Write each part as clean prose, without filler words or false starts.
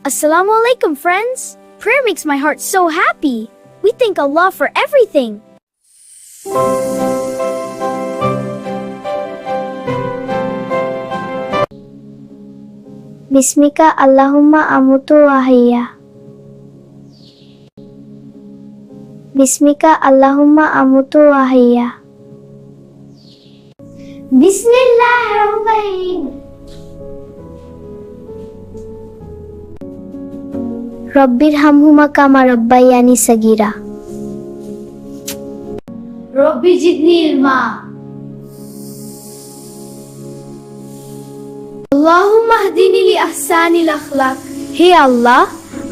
Assalamu alaikum, friends. Prayer makes my heart so happy. We thank Allah for everything. Bismika Allahumma amutu wa ahya. Bismika Allahumma amutu wa ahya. Bismillahirrahmanirrahim. Rabbirhamhuma kama rabbayani sagira. Rabbi zidni ilma. Allahumma hdini li ahsanil akhlaq. হে আল্লাহ,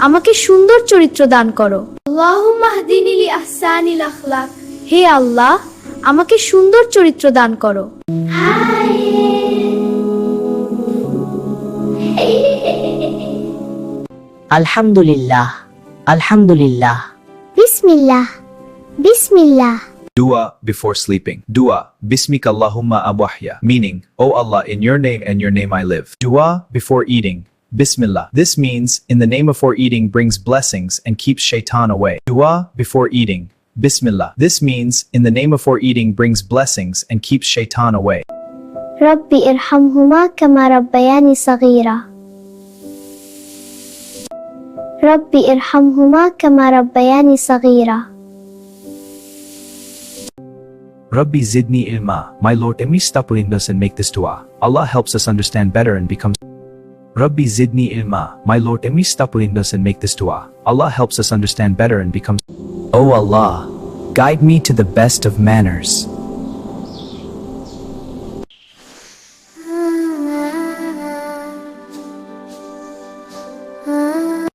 আমাকে সুন্দর চরিত্র দান করো। Allahumma hdini li ahsanil akhlaq. হে আল্লাহ, আমাকে সুন্দর চরিত্র দান করো। Alhamdulillah, Alhamdulillah. Bismillah. Bismillah. Dua before sleeping. Dua, Bismika Allahumma abwahya, meaning, O Allah, in your name and your name I live. Dua before eating. Bismillah. This means, in the name before eating brings blessings and keeps shaitan away. Dua before eating. Bismillah. This means, in the name before eating brings blessings and keeps shaitan away. Rabbi irhamhuma kama rabbayani saghira. Rabbi irhamhuma kama rabbayani saghira. Rabbi zidni ilma. My Lord, let me stop reading this and make this dua. Allah helps us understand better and becomes. Rabbi zidni ilma. My Lord, let me stop reading this and make this dua. Allah helps us understand better and becomes. O Allah, guide me to the best of manners.